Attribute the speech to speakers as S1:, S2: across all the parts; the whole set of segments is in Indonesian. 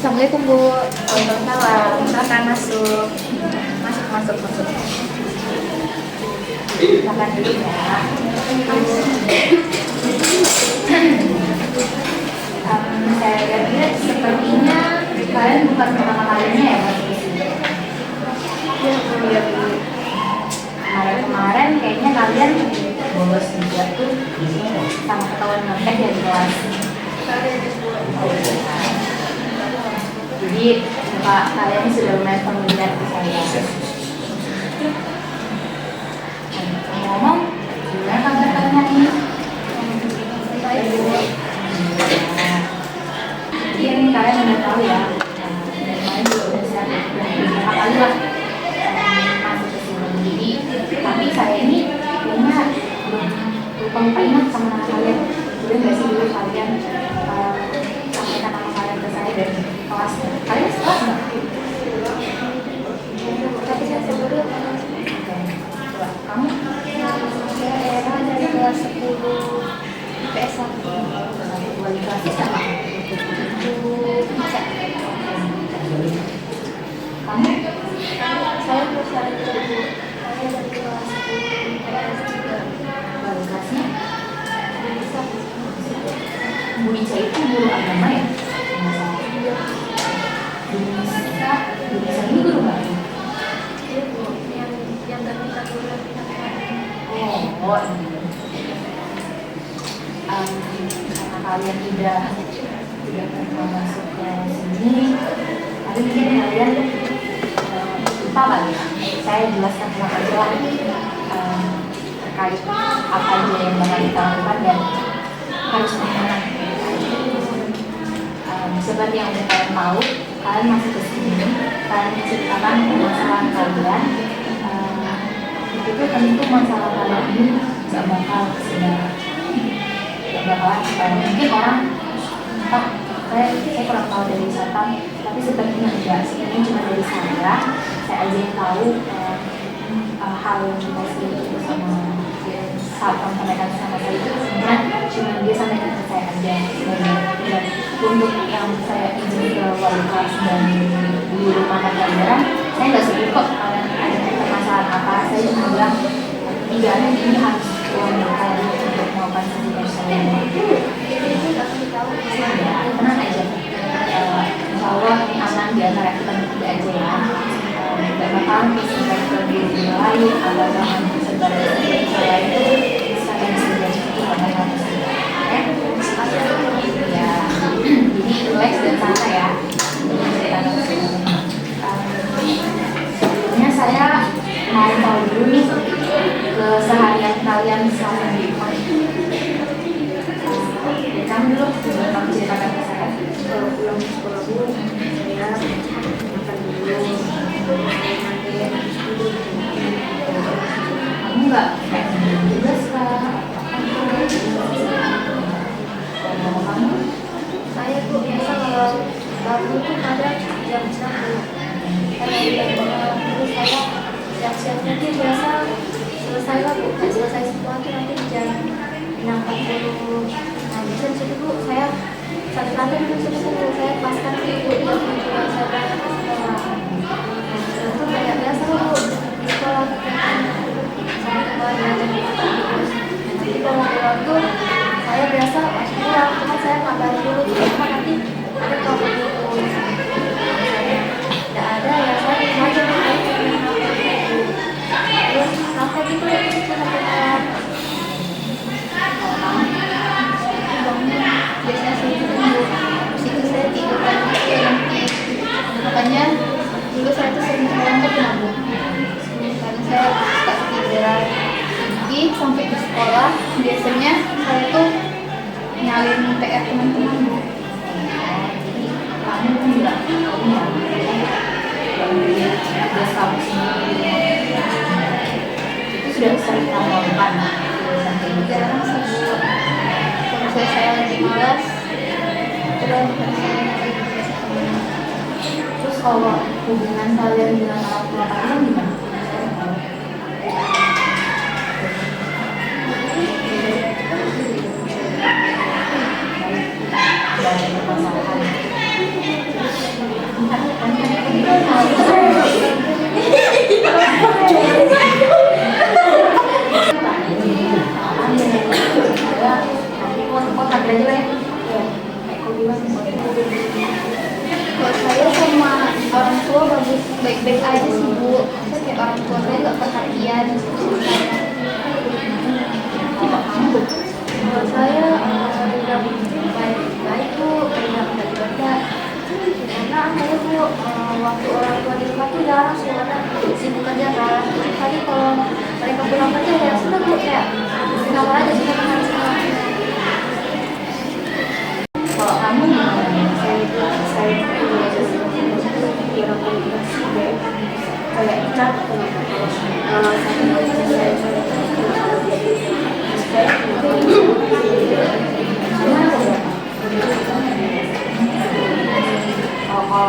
S1: Assalamualaikum Bu.
S2: Waalaikumsalam. Silakan masuk. Masuk. Silakan dulu ya. Saya lihat sepertinya kalian bukan pertama kalinya ya masuk ke sini.
S1: Iya Bu.
S2: Kemarin kayaknya kalian bolos juga tuh sama ketahuan nyontek ya di kelas. Jadi Pak, kalian sudah mulai familiar di saya. Ngomong, gimana kabar kalian hari ini?
S1: Baik Bu.
S2: Jadi ini kalian udah tahu ya, dari kemarin juga udah saya beberapa kali lah masuk ke sini. Jadi, tapi saya ini kayaknya lupa ingat sama nama kalian. Udah nggak sih dulu kalian sampaikan nama kalian ke saya dari kelas? Kalian kelas nggak?
S1: Tapi saya sebelum
S2: Oke, coba kamu
S1: saya Era dari kelas 10 IPS 1.
S2: wali kelasnya sama?
S1: Bu Ica.
S2: Kamu?
S1: Saya terus dari Bu. Saya dari kelas 10 IPS 3.
S2: Wali kelasnya?
S1: Bisa.
S2: Bu Ica itu guru agama ya?
S1: Iya.
S2: Bu Nisa ini guru baru?
S1: Iya Bu. Yang ganti satu bulan pindah kemarin.
S2: Oh ini. Karena kalian udah pernah masuk ke sini, tapi mungkin kalian lupa kali ya. Saya jelaskan ulang aja lah terkait apa aja yang bakal kita lakukan dan harus kemana. Seperti yang udah kalian tahu, kalian masuk ke sini, kalian menceritakan permasalahan kalian. Itu tentu masalah kalian ini gak bakal sekedar mungkin orang entah saya kurang tahu dari Satan, tapi sepertinya enggak, sebenarnya cuma dari saya aja yang tahu hal yang kita itu sama saat kamu sampaikan sama saya itu sebenarnya cuma dia sampaikan ke saya aja sebenarnya. Dan untuk yang saya izin ke wali kelas dan guru mata pelajaran, saya nggak sebut kok kalian ada permasalahan apa, saya cuma bilang tidak ini harus kalian untuk melakukan sesuatu saya. Ya, tenang aja. Insya Allah ini aman di antara kita bertiga aja ya. Tidak bakal tersebar ke diri lain atau bahkan tersebar ke diri lain itu saya bisa jadi itu pada hal tersebut. Oke? Ya, jadi relax dan santai ya. Sebelumnya saya mau tahu dulu nih keseharian kalian selama di kamu dulu, kamu ceritakan ke saya.
S1: Kalau pulang sekolah Bu, saya makan dulu, mandi, tidur.
S2: Kamu nggak kayak tugas kah? Kalau kamu?
S1: Saya tuh biasa kalau bangun tuh kadang jam 1. Karena dulu saya siap-siapnya tuh biasa selesai lah Bu. Selesai sesuatu nanti jam 6.40. Nah bisa disitu Bu, saya satu lantai dulu disitu saya paskan Bu, jam 7 saya berangkat ke sekolah. Nah itu kayak biasa Bu di sekolah. Saya sekolah belajar terus. Nanti kalau pulang tuh saya biasa masuk pulang, cuma saya kabarin dulu cuma nanti ada kalau gitu tidak ada ya saya di aja terus sampai gitu sampai malam bangun biasanya sih itu saya tidur lagi makanya dulu saya tuh sering banget nabung karena saya suka ketiduran pagi sampai ke sekolah biasanya saya tuh nyalin PR teman-teman Bu.
S2: Kamu kan nggak punya tugas kamu sendiri. Itu sudah sering kamu lakukan.
S1: Jarang sih Bu. Kalau misalnya saya lagi malas coba bukan saya nyari teman.
S2: Terus kalau hubungan kalian dengan orang tua kalian gimana? Ada permasalahan.
S1: baik-baik aja sih Bu, saya kayak orang tua saya nggak perhatian. Kalau saya udah baik-baik Bu, udah benda karena saya Bu waktu orang tua di rumah tuh jarang sih karena sibuk kerja kan. Tadi kalau mereka pulang kerja ya sudah Bu, kayak di kamar aja sudah makan semua.
S2: Kalau kamu gimana? Saya belajar kira komunikasi deh. Kayak cat kalau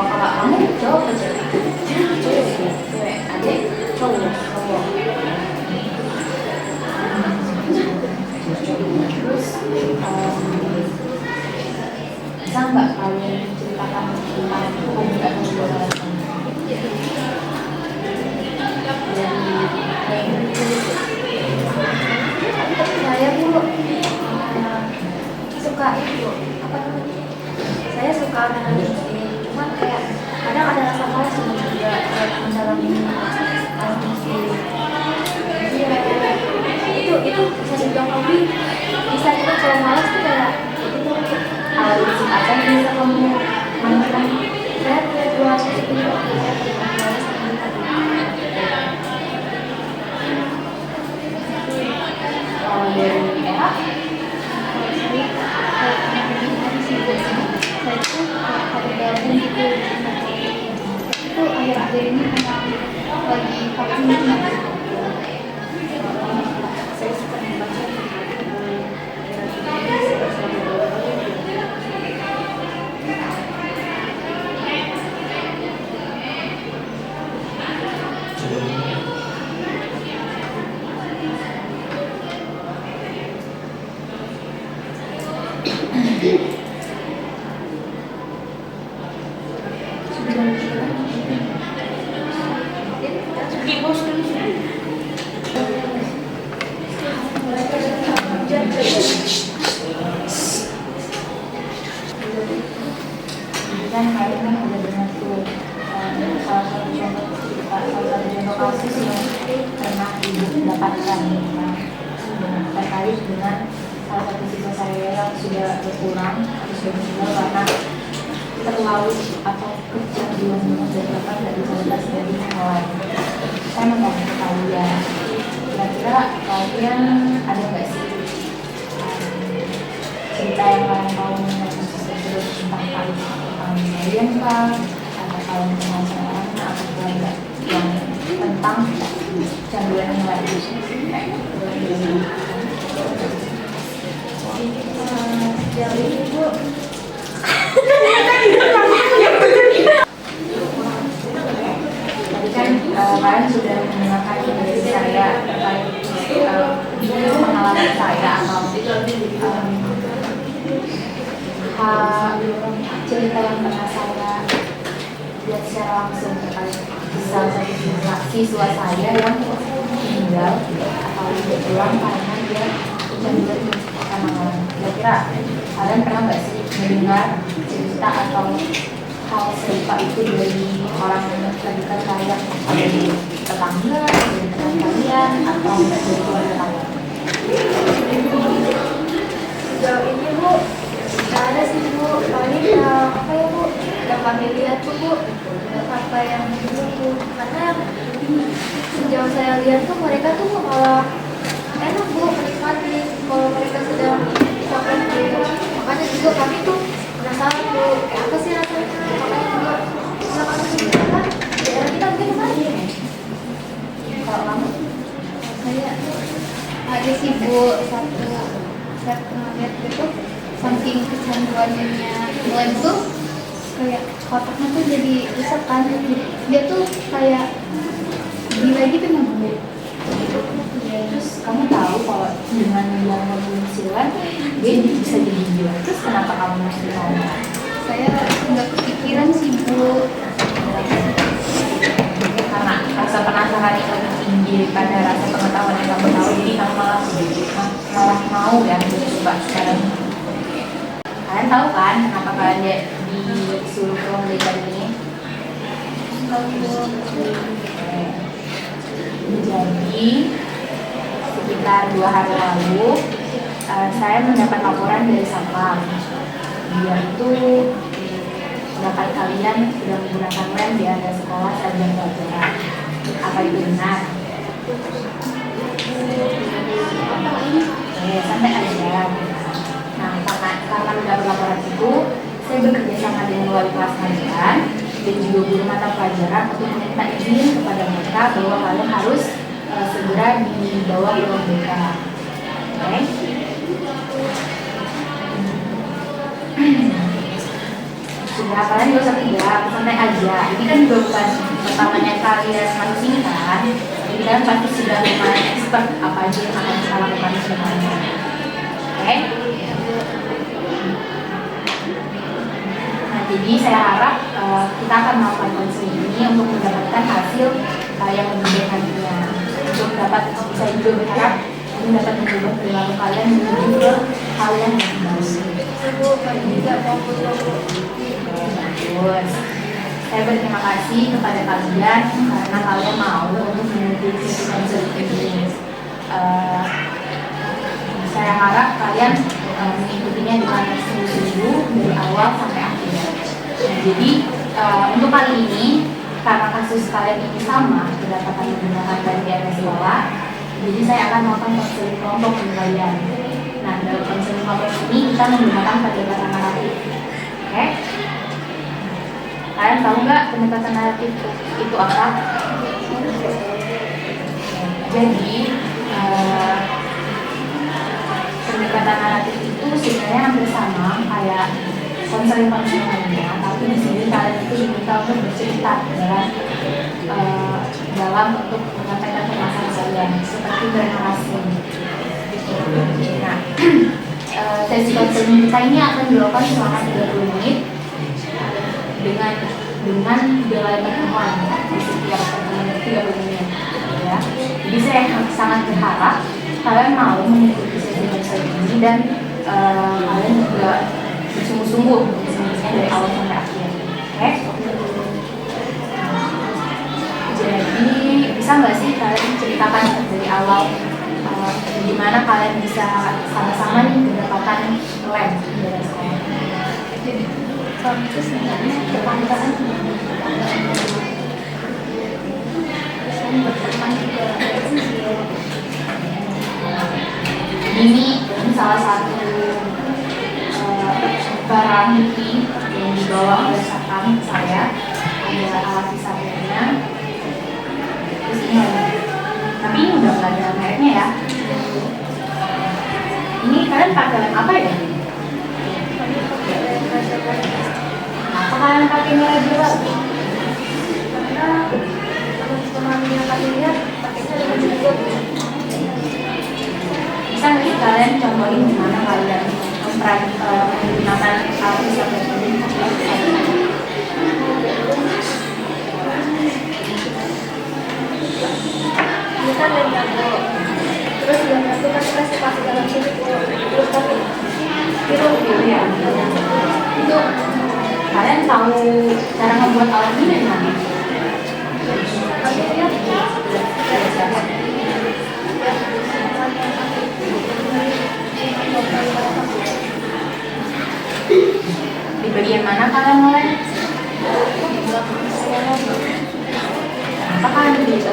S2: kalau kamu cowok aja, cewek adik cowok. Terus bisa nggak kalian ceritakan tentang hubungan hubungan
S1: Saya Bu suka apa namanya? Saya suka menangis cuman kayak kadang ada rasa malas juga mendalami musik. Iya, itu saya bilang hobi bisa juga kalau malas tuh kayak itu
S2: musik apa yang bisa kamu mainkan?
S1: saya punya dua musik itu saya pernah malas
S2: Kalau dari EHA
S1: saya itu ada gabung gitu itu akhir-akhir ini memang lagi vaksin
S2: saya suka membaca kan kalian kan udah dengar tuh salah satu contoh kasus yang pernah ibu dapatkan terkait dengan salah satu siswa saya yang sudah berkurang atau sudah meninggal karena terlalu atau kecanduan dengan dari kualitas dari yang lain. Saya mau tanya ke kalian, kira-kira kalian ada nggak sih cerita yang kalian tahu tentang kalian kah atau kalian kenal sama orangnya atau keluarga yang tentang canduan yang lain
S1: sejauh ini Bu
S2: tadi kan kalian sudah mendengarkan dari saya terkait pengalaman saya atau cerita yang pernah saya lihat secara langsung terkait salah satu siswa saya yang meninggal atau berjuang karena dia kecanduan makanan. Kira-kira kalian pernah nggak sih mendengar cerita atau hal serupa itu dari orang yang terdekat kalian, dari tetangga, dari teman kalian, atau dari keluarga kalian?
S1: sejauh ini Bu nggak ada sih Bu, paling apa ya Bu yang kami lihat tuh Bu apa yang dulu tuh karena yang sejauh saya lihat tuh mereka tuh malah enak Bu menikmati kalau mereka sedang sakit gitu. Makanya juga kami tuh penasaran Bu kayak apa sih rasanya, makanya juga bisa masuk ke kan daerah kita mungkin kemarin.
S2: Kalau kamu?
S1: Saya ada sih Bu satu saya pernah lihat gitu saking kecanduannya mulai tuh kayak kotaknya tuh jadi rusak kan, dia tuh kayak gila gitu Bu.
S2: Terus kamu tahu kalau dengan menjalankan penghasilan dia bisa jadi gila, terus kenapa kamu masih mau?
S1: Saya nggak kepikiran sih Bu,
S2: Karena rasa penasaran itu lebih tinggi daripada rasa pengetahuan yang kamu tahu, jadi kamu malah mau ya coba sekarang. Kalian tahu kan kenapa kalian disuruh ke militer ini? Jadi sekitar 2 hari lalu saya mendapat laporan dari satpam. Dia itu mendapat kalian sudah menggunakan lem di area sekolah saat jam pelajaran. Apa itu benar? Sampai aja. Nah, karena mendapat laporan itu, saya bekerja sama dengan wali kelas kalian dan juga guru mata pelajaran untuk meminta izin kepada mereka bahwa kalian harus segera dibawa ke ruang BK. Oke? Sudah, kalian gak usah tidak, santai aja. Ini kan juga bukan pertamanya kalian masuk sini kan. Jadi kalian pasti sudah lumayan expert apa aja yang akan kita lakukan sebenarnya. Oke? Nah, jadi saya harap kita akan melakukan konseling ini untuk mendapatkan hasil yang lebih baik nantinya. Untuk dapat, saya juga berharap ini dapat mengubah perilaku kalian menuju ke hal yang lebih baik. Bagus. Saya berterima kasih kepada kalian karena kalian mau untuk mengikuti sesi konseling ini. Saya harap kalian mengikutinya dengan sungguh-sungguh dari awal sampai akhir. Nah, jadi untuk kali ini karena kasus kalian ini sama kedapatan menggunakan lem di area sekolah, jadi saya akan melakukan konseling kelompok dengan kalian. Nah, dalam konseling kelompok ini kita menggunakan pendekatan naratif. Oke? Kalian tahu nggak pendekatan naratif itu apa? Jadi pendekatan naratif itu sebenarnya hampir sama kayak konseling-konseling lainnya, tapi di sini kalian itu diminta untuk bercerita dalam untuk menyampaikan permasalahan kalian seperti bernarasi. Nah, sesi konseling kita ini akan dilakukan selama 30 menit dengan 3 kali pertemuan di setiap pertemuan 30 menit. Ya. Jadi saya sangat berharap kalian mau mengikuti sesi konseling ini dan kalian juga bersungguh-sungguh misalnya dari awal sampai akhir. Oke? Jadi bisa nggak sih kalian ceritakan dari awal gimana kalian bisa sama-sama nih mendapatkan lem dari sekolah?
S1: Kalau itu sebenarnya kepanjangan berteman juga
S2: ini salah satu barang bukti yang dibawa oleh satpam saya, ada alat hisapnya, terus ini lagi. Tapi ini udah nggak ada mereknya ya. Ini kalian pakai lem apa ya? Apa kalian pakai merah juga?
S1: karena teman-teman yang kami lihat pakainya dengan juga.
S2: Bisa nggak sih kalian contohin gimana kalian menggunakan alat hisap ini?
S1: Ini kan lem jago, terus lem jago kan kita kasih dalam sini terus tapi
S2: Itu ya. Itu kalian tahu cara membuat alat ini dari mana?
S1: kami lihat
S2: Di bagian mana kalian mulai? Apa kalian beli itu?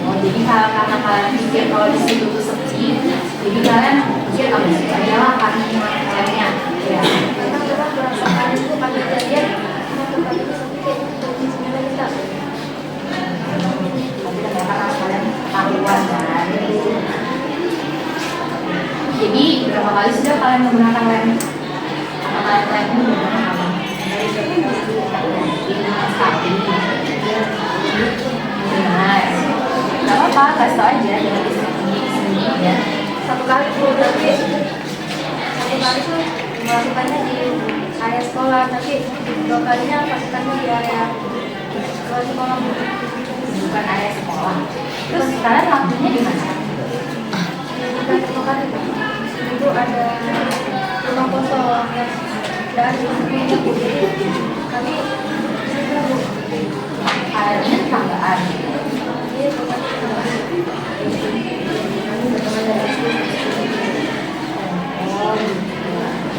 S2: Oh, jadi karena kalian pikir kalau di situ tuh sepi, jadi kalian pikir aku situ aja lah karena lemnya. Ya.
S1: karena memang berdasarkan itu pada kejadian tempat itu seperti sebenarnya kita
S2: Tapi ternyata kan kalian ketahuan kan. Jadi berapa kali sudah kalian menggunakan lem? Apa kalian lem ini menggunakan apa? Sekali. Benar. Gak apa-apa, kasih tau aja dengan sendiri ya.
S1: satu kali tuh berarti tuh melakukannya di area sekolah, tapi 2 kalinya melakukannya di area luar sekolah.
S2: Bukan area sekolah. Terus kalian lakunya di mana?
S1: Bukan 2 kali, itu ada rumah kosong yang tidak ada semuanya Bu. Jadi kami sudah Bu.
S2: Kalian tetanggaan.
S1: Iya bukan tetangga. Kami berteman dari SD.
S2: Oh, gitu.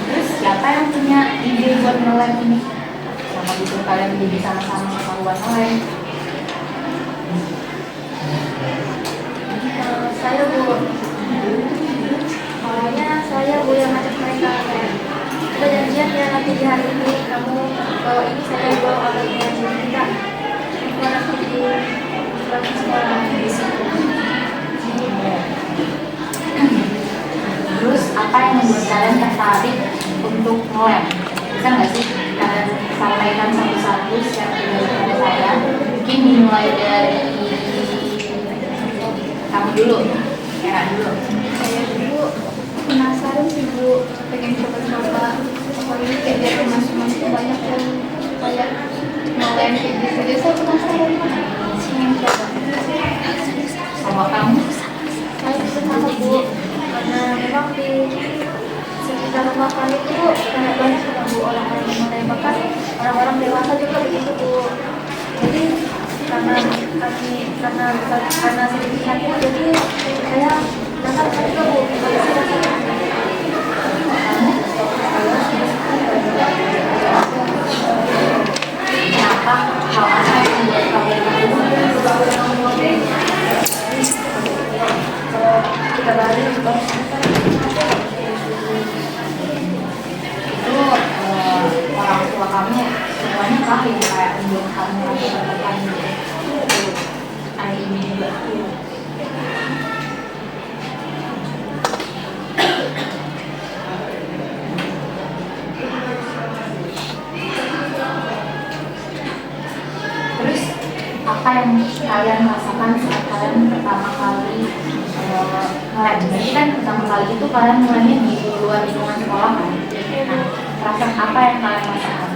S2: Terus siapa yang punya ide buat ngelem ini? Kenapa gitu kalian jadi sama-sama ketahuan ngelem?
S1: Saya Bu. Awalnya saya Bu yang ngajak mereka kayak kita janjian ya nanti di hari ini kamu bawa ini saya bawa alatnya jadi kita nanti di suatu sekolah di situ.
S2: Terus apa yang membuat kalian tertarik untuk ngelem? Bisa nggak sih kalian sampaikan satu-satu secara pribadi kepada saya? Mungkin dimulai dari kamu dulu, Era dulu.
S1: Saya dulu penasaran sih Bu, pengen coba-coba. Soalnya kayak dia teman-teman itu banyak yang kayak ngelem kayak gitu. Jadi saya penasaran ingin coba.
S2: Sama kamu?
S1: Saya juga sama Bu, karena memang di sekitar rumah kami itu Bu, banyak banget sudah Bu orang-orang yang mulai bahkan orang-orang dewasa juga begitu Bu. Jadi karena sedikit hati jadi saya penasaran juga Bu, bagaimana sih rasanya.
S2: Kenapa hal apa yang membuat kalian
S1: Kita balik juga.
S2: itu orang tua kamu semuanya kah yang kayak membuat kamu tertekan hari ini juga? Terus apa yang kalian rasakan saat kalian pertama kali ngelem? Berarti kan pertama kali itu kalian mulainya di luar lingkungan sekolah kan? Nah, perasaan apa yang kalian rasakan?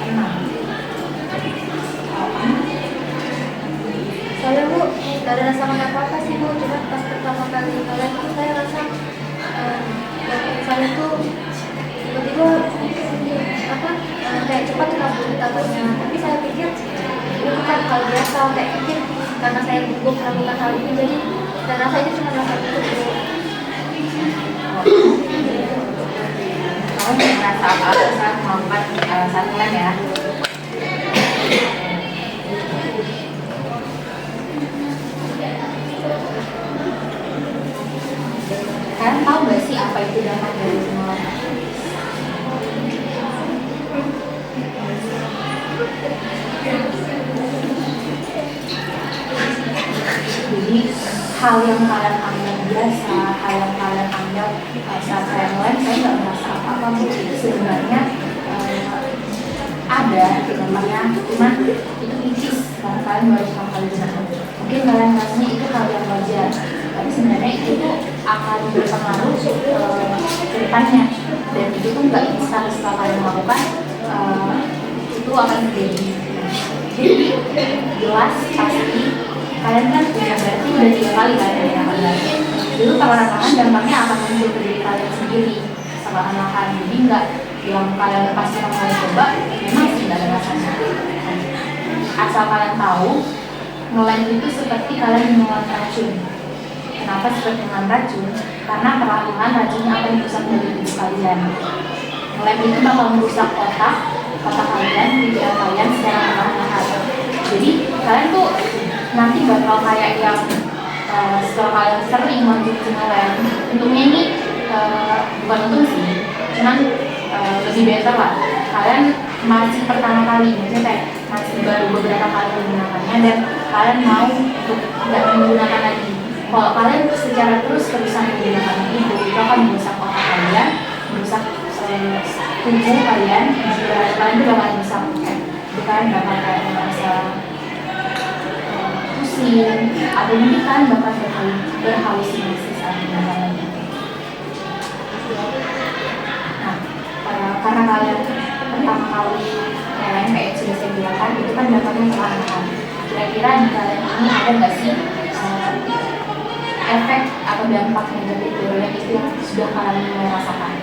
S2: Tenang.
S1: Saya Bu, gak ada rasa apa-apa sih Bu, cuma pas pertama kali kalian itu saya rasa saya tuh tiba-tiba kayak cepat kabur takutnya, tapi saya pikir itu bukan hal biasa, kayak mungkin karena saya gugup melakukan hal ini jadi dan rasa itu cuma rasa itu Bu.
S2: Kamu merasa apa saat melakukan saat ngelem ya? Kalian tahu nggak sih apa itu dampak dari ngelem? Jadi hal yang kalian anggap biasa, hal yang kalian anggap saat saya ngelem saya nggak merasa apa-apa Bu. Sebenarnya ada di dalamnya, cuman itu tipis karena kalian baru pertama kali dengar. Mungkin kalian rasanya itu hal yang wajar, tapi sebenarnya itu tuh akan berpengaruh ke depannya, dan itu tuh nggak instan setelah kalian melakukan itu akan terjadi. Jadi jelas pasti kalian kan berarti udah 3 kali kalian yang akan belajar. Itu perlahan-lahan dampaknya akan muncul ke diri kalian sendiri perlahan-lahan. Jadi nggak yang kalian pasti akan coba memang tidak ada rasanya. Asal kalian tahu ngelem itu seperti kalian minum racun. Kenapa seperti minum racun? Karena perlahan-lahan racunnya akan merusak dari tubuh kalian. Ngelem itu bakal merusak otak kalian, pikiran kalian secara perlahan-lahan. Jadi kalian tuh nanti bakal kayak yang setelah kalian sering mengonsumsi ngelem, untungnya ini bukan untung sih, cuman lebih better lah. Kalian masih pertama kali, maksudnya kayak masih baru beberapa kali menggunakannya dan kalian mau untuk tidak menggunakan lagi. Kalau kalian secara terus-terusan menggunakan itu akan merusak otak kalian, merusak tubuh kalian, kalian juga akan merusak kalian bakal kayak merasa pusing, atau mungkin kalian bakal berhalusinasi saat menggunakan itu. Nah, karena kalian pertama kali ngelem kayak sudah saya bilang kan, itu kan dampaknya perlahan-lahan. Kira-kira di kalian ini ada nggak sih efek atau dampak negatif dari itu yang sudah kalian mulai rasakan?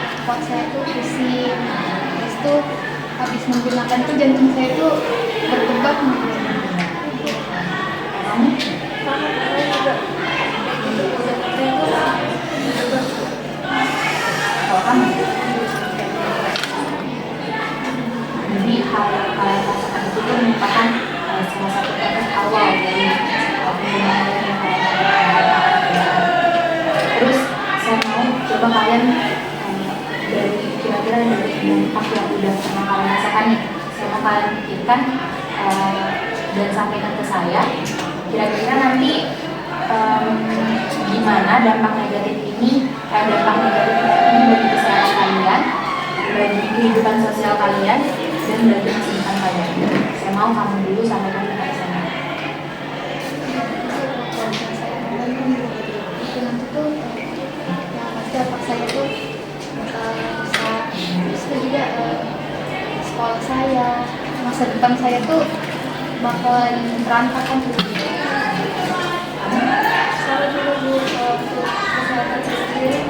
S1: kepala saya tuh pusing, terus tuh habis menggunakan tuh jantung saya tuh berdebar gitu.
S2: Kamu
S1: Sama saya juga itu udah saya tuh berdebar.
S2: kalau kamu jadi hal kalian rasakan itu tuh merupakan salah satu proses awal dari penggunaan yang kalian lakukan. Terus saya mau coba kalian dari kira-kira dari dampak yang udah pernah kalian rasakan nih, saya mau kalian pikirkan dan sampaikan ke saya kira-kira nanti gimana dampak negatif ini bagi kesehatan kalian, bagi kehidupan sosial kalian, dan bagi masa kalian. Saya mau kamu dulu sampaikan ke saya.
S1: Nanti tuh yang pasti otak saya tuh bakal bisa, terus tuh juga sekolah saya, masa depan saya tuh bakalan berantakan gitu. Saya juga Bu, untuk kesehatan saya sendiri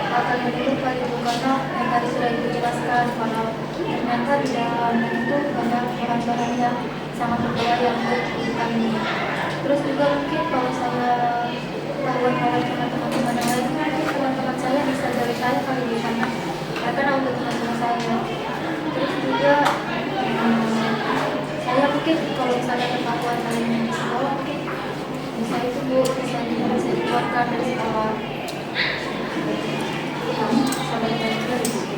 S1: akan menurun kali Bu, karena yang tadi sudah dijelaskan kalau ternyata di dalamnya itu banyak bahan-bahan yang sangat berbahaya untuk kehidupan ini. Terus juga mungkin kalau saya ketahuan oleh teman-teman yang lain, mungkin teman-teman saya bisa dari saya kali di sana, ya kan untuk teman-teman saya. Terus juga saya mungkin kalau misalnya ketahuan kalian yang di sekolah, mungkin bisa itu Bu, bisa dikeluarkan dari sekolah. Sampai juga di situ.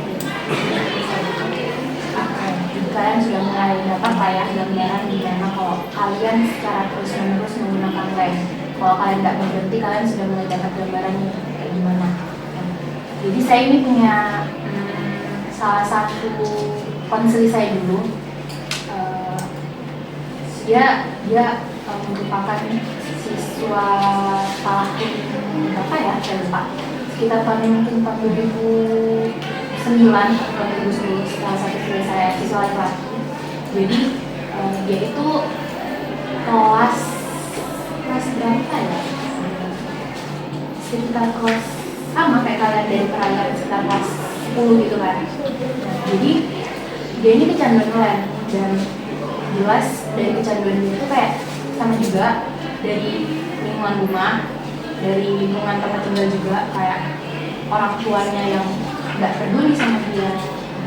S2: Jadi kalian sudah mulai dapat lah ya gambaran gimana kalau kalian secara terus-menerus menggunakan lem. Kalau kalian tidak berhenti, kalian sudah mulai dapat gambarannya kayak gimana. Jadi saya ini punya salah satu konseli saya dulu. Dia merupakan siswa tahun berapa ya, saya lupa. Sekitar mungkin tahun 2009 atau 2010, salah satu siswa laki-laki. Jadi dia itu kelas berapa ya? Sekitar kelas sama kayak kalian dari peralihan, sekitar kelas 10 gitu kan. Jadi dia ini kecanduan lem, dan jelas dari kecanduan dia itu kayak sama juga dari lingkungan rumah, dari lingkungan tempat tinggal juga, kayak orang tuanya yang nggak peduli sama dia,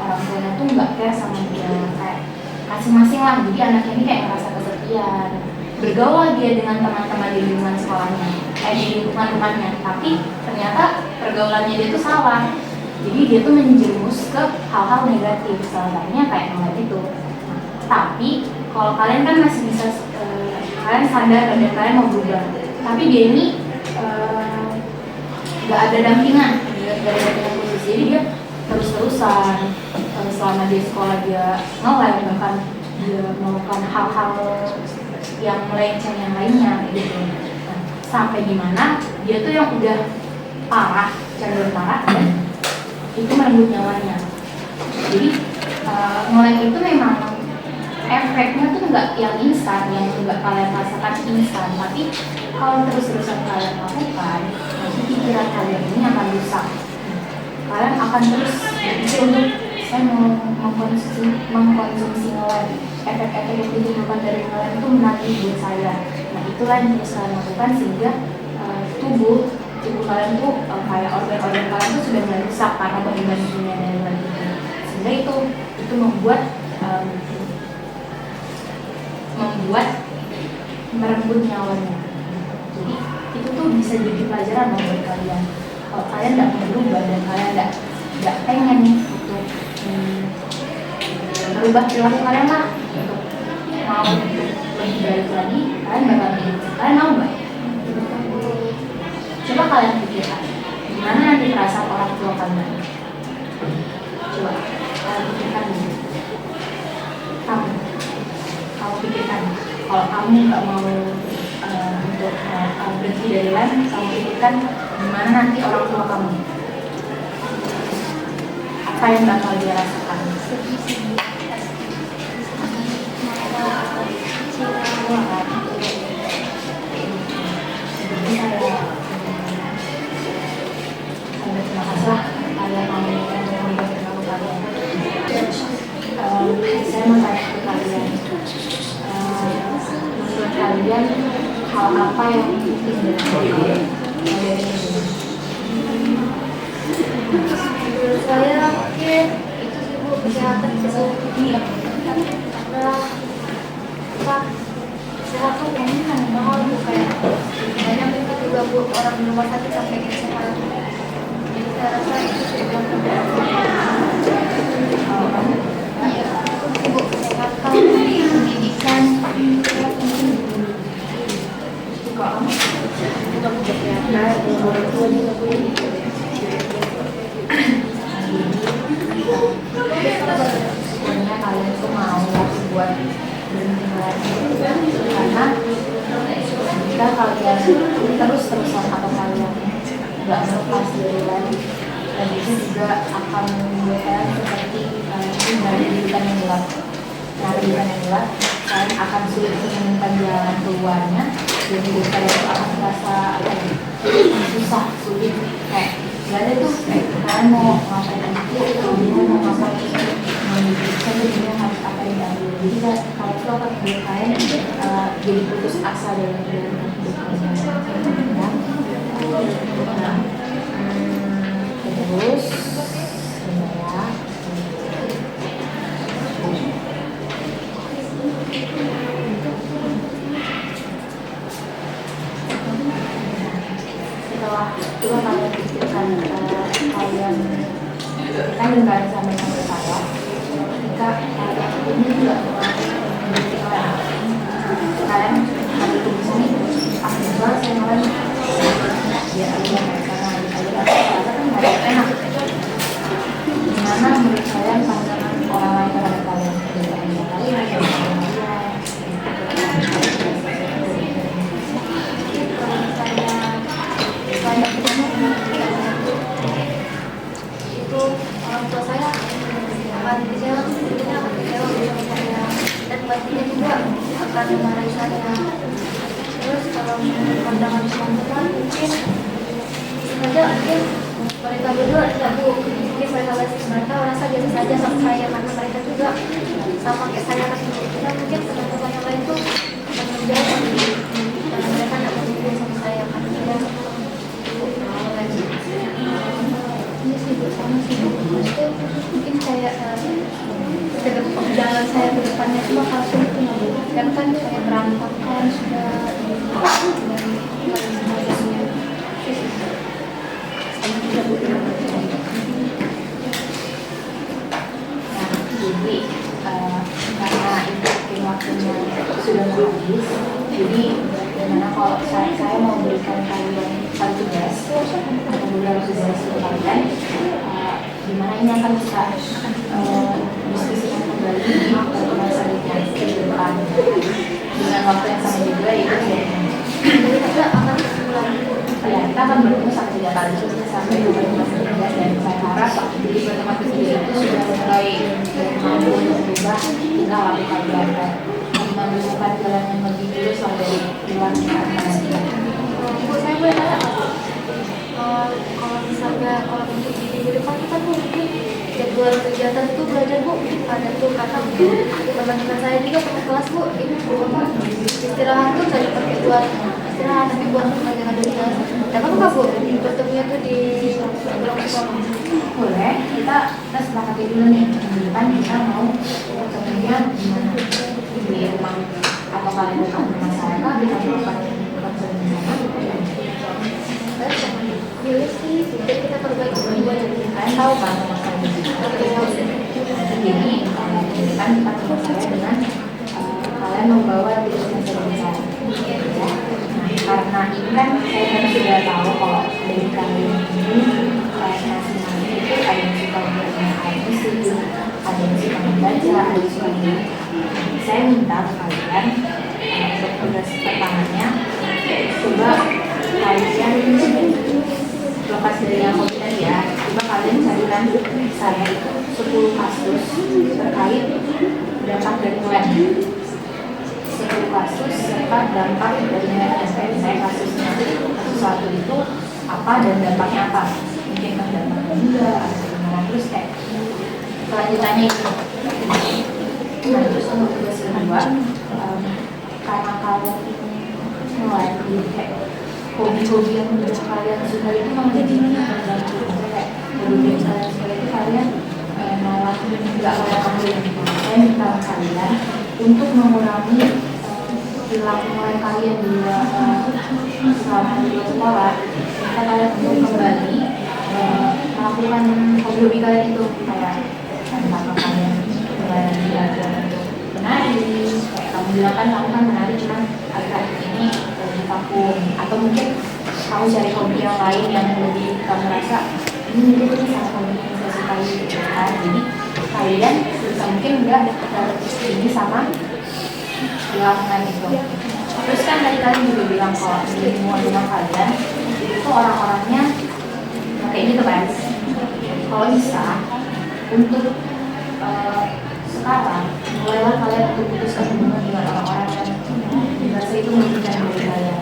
S2: orang tuanya tuh nggak care sama dia, kayak masing-masing lah. Jadi anaknya ini kayak ngerasa kesepian, bergaul dia dengan teman-teman di lingkungan sekolahnya, di lingkungan rumahnya, tapi ternyata pergaulannya dia tuh salah. Jadi dia tuh menjerumus ke hal-hal negatif, salah satunya kayak ngeliat itu. Tapi kalau kalian kan masih bisa, kalian sadar dan kalian mau berubah, tapi dia ini nggak ada dampingan, nggak ada dampingan khusus. Jadi dia terus-terusan selama dia sekolah dia ngelem, bahkan dia melakukan hal-hal yang melenceng yang lainnya gitu. Nah, sampai gimana dia tuh yang udah parah, cenderung parah, dan itu merenggut nyawanya. Jadi ngelem itu memang efeknya tuh nggak yang instan, yang nggak kalian rasakan instan, tapi kalau terus-terusan kalian lakukan, nanti pikiran kalian ini akan rusak. Kalian akan terus berpikir untuk saya mau mengkonsumsi ngelem, efek-efek yang ditimbulkan dari ngelem itu menagih buat saya. Nah itulah yang terus kalian lakukan, sehingga tubuh kalian tuh kayak organ-organ kalian tuh sudah mulai rusak karena penerimaan kimia dari ngelem itu. Sehingga itu membuat merenggut nyawanya. Jadi itu tuh bisa jadi pelajaran buat kalian. Kalau kalian tidak mau berubah dan kalian tidak pengen untuk merubah perilaku kalian lah, untuk mau lebih baik lagi, kalian bakal hidup. Kalian mau nggak? Coba kalian pikirkan, gimana nanti perasaan orang tua kalian? Coba kalian pikirkan dulu. Kamu pikirkan, kalau kamu nggak mau untuk berhenti dari lem, kamu pikirkan gimana nanti orang tua kamu, apa yang bakal dia rasakan. Terima kasih lah kalian apa yang penting dengan kalian?
S1: Menurut saya mungkin itu sih Bu, kesehatan karena apa kesehatan ini kan mahal Bu, kayak banyak itu juga Bu orang di rumah sakit sampai kesehatan. Jadi saya rasa itu sih yang Bu, kesehatan, pendidikan kok untuk kesehatan orang tua juga Bu.
S2: Sebenarnya kalian tuh mau buat berhenti lagi karena jika kalian terus-terusan atau kalian nggak melepas diri lagi, dan itu juga akan membuat kalian seperti dari kehidupan yang gelap. Nah, kehidupan yang gelap kalian akan sulit menemukan jalan keluarnya, dan hidup kalian itu akan merasa susah, sulit, kayak gak ada tuh, kayak kalian mau ngapain aja, kalian mau ngapain sebenarnya harus apa yang diambil. Jadi kalau itu akan membuat kalian jadi putus asa dalam menjalankan hidup kalian ya. Terus ya, setelah itu kalian pikirkan kalian kan dengan sampaikan ke saya, jika kalian ini tidak memiliki orang, kalian harus di sini juga saya kalian biar aja karena saya kan nggak enak. Gimana menurut kalian pandangan orang lain terhadap kalian?
S1: itu orang tua saya akan kecewa, tentunya akan kecewa sama saya, dan pastinya juga akan memarahi saya. Terus kalau pandangan teman-teman mungkin sengaja mungkin mereka berdua tidak Bu, mungkin mereka merasa biasa saja sama saya karena mereka juga sama kayak saya kan, kita mungkin teman-teman yang lain tuh akan menjauh karena mereka tidak peduli sama saya karena saya ini sih bersama sih Bu. Maksudnya mungkin kayak jalan saya ke depannya itu bakal sulit Bu, dan kan saya berantakan sudah
S2: Jadi karena itu mungkin waktunya sudah habis, jadi bagaimana kalau saya mau berikan kalian satu tugas atau beberapa tugas ke kalian, gimana ini akan bisa diskusikan kembali di pertemuan selanjutnya ke depan dengan waktu yang sama juga, yaitu
S1: jadi kita akan ulang.
S2: ya, kita akan bertemu sampai 3 kali sampai pertemuan ketiga, dan saya harap di pertemuan ketiga itu sudah mulai mampu untuk berubah, tinggal lakukan belajar menemukan jalan yang lebih lurus sampai pulang ke atas.
S1: Bu, saya boleh tanya nggak Bu? Kalau misalnya kalau untuk di minggu depan kita tuh mungkin jadwal kegiatan itu belajar Bu ada tuh, karena mungkin teman-teman saya juga pernah kelas Bu, ini Bu apa istirahat tuh tadi pakai buat istirahat tapi buat belajar ada kelas. Dapat nggak Bu bertemunya tuh di blok sekolah?
S2: Boleh, kita sepakati dulu nih minggu depan kita mau ketemunya di mana, di rumah atau kalian datang ke rumah saya kah, kita melakukan konser di sana.
S1: Pilih sih, jadi kita perbaiki berdua.
S2: Kalian tahu kan rumah saya di sini? Jadi kan kita rumah saya dengan kalian membawa diri sendiri di sana. Karena ini kan saya kan sudah tahu kalau dari kalian ini kalian masing-masing itu ada yang suka bermain alat musik, ada yang suka membaca, ada yang suka menyanyi. Saya minta kalian untuk tugas pertamanya coba kalian lepas dari yang hobi ya, coba kalian carikan saya itu 10 kasus terkait dampak dari web, 10 kasus serta dampak dari MSN. Saya kasusnya kasus satu itu apa dan dampaknya apa, mungkin kan dampaknya juga atau gimana, terus kayak kelanjutannya itu. Nah terus untuk tugas kedua, karena kalian ini mulai jadi kayak hobi-hobi yang menurut kalian suka itu malah jadi membantu. Kayak hobi kalian suka itu kalian malah nggak kayak kamu yang saya minta kalian untuk mengurangi perilaku mulai kalian di selama di sekolah. Minta kalian untuk kembali melakukan hobi-hobi kalian itu, kayak misalkan kalian mulai belajar untuk menari, kayak kamu bilang kan kamu kan menari cuma agak ini dari vakum, atau mungkin kamu cari hobi yang lain yang lebih kamu rasa ini sama hobi yang saya sukai gitu kan. Jadi kalian bisa mungkin enggak ini sama dilakukan itu. Terus kan tadi kalian juga bilang kalau di lingkungan kalian itu orang-orangnya kayak gitu kan. Kalau bisa untuk sekarang mulailah kalian untuk putuskan hubungan dengan orang-orang yang merasa itu merugikan diri kalian.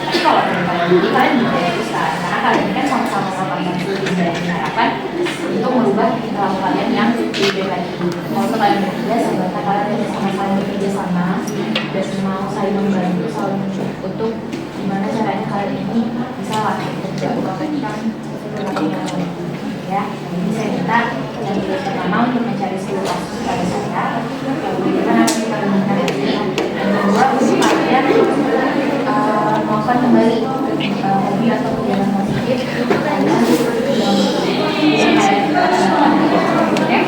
S2: Tapi kalau dari kalian jadi kalian juga putuskan, karena kalian ini kan sama-sama melakukan studi dan harapan untuk merubah perilaku kalian yang lebih baik. Kalau kalian bekerja, sebenarnya kalian sama-sama bekerja sama dan mau saling membantu, saling untuk gimana caranya kalian ini bisa lah tidak melakukan perilaku yang baik. Ya, jadi saya minta yang pertama untuk mencari solusi kepada saya, bagaimana nanti kalian minta ini, dan kedua untuk kalian melakukan kembali hobi atau kegiatan positif kalian yang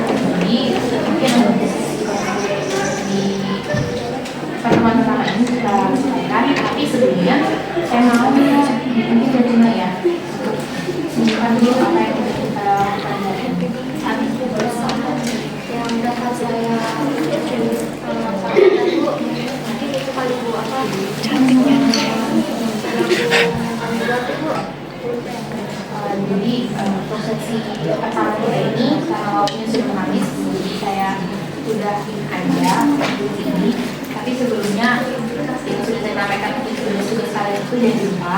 S2: jadi mungkin di pertemuan pertama ini kita selesaikan, tapi sebelumnya saya mau mungkin jadinya ya bukan dulu apa yang kita lakukan saat itu bersama yang dapat saya mungkin itu kali Bu apa cantiknya jadi prosesi pertama kita ini karena waktunya sudah habis, jadi saya sudah ada di sini, tapi sebelumnya itu sudah saya sampaikan itu sudah saya itu jadi lupa.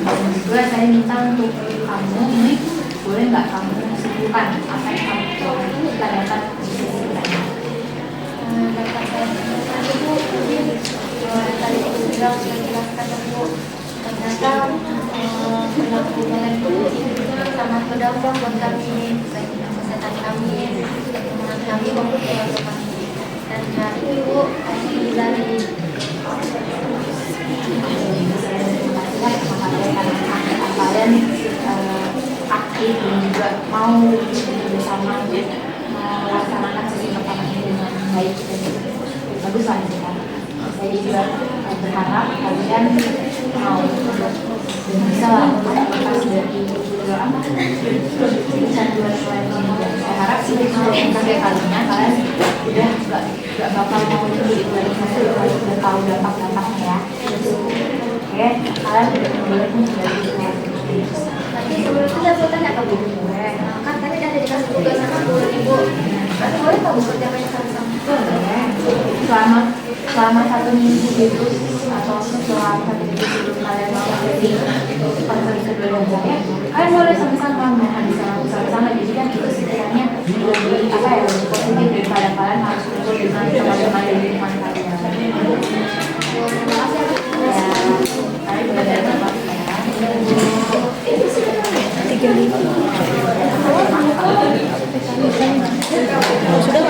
S2: Dan juga saya minta untuk kamu ini boleh nggak kamu sebutkan apa yang kamu tanyakan di sini tadi.
S1: Dapat saya tadi Bu, tadi aku bilang sudah jelaskan Bu, ternyata perilaku kalian itu sangat berdampak buat kami, baik untuk kesehatan kami, lingkungan kami maupun keluarga kami. Dan hari ini Bu, kami dari kalian aktif dan juga mau bersama untuk melaksanakan sesi pertama ini dengan baik dan bagus lah ya. Saya juga berharap kalian mau dan bisa lah lepas dari kecanduan selain ini. Saya harap sih sampai kalinya kalian udah gak bakal mau itu lagi, masih udah tahu dampak-dampaknya ya. Oke, kalian boleh menjadi nanti sebelum itu saya tanya ke Bu, kan tadi ada dikasih tugas sama Bu Ibu, kan boleh nggak Bu kerjain sama-sama? Selama 1 minggu itu atau setelah 1 minggu sebelum kalian mau jadi pasal kedua dan saya, kalian boleh sama-sama menghabiskan waktu sama-sama. Jadi kan itu sebenarnya lebih apa ya, lebih positif daripada kalian harus kumpul dengan teman-teman dari lingkungan kalian. Terima kasih ya. Kalian belajar apa? Sudah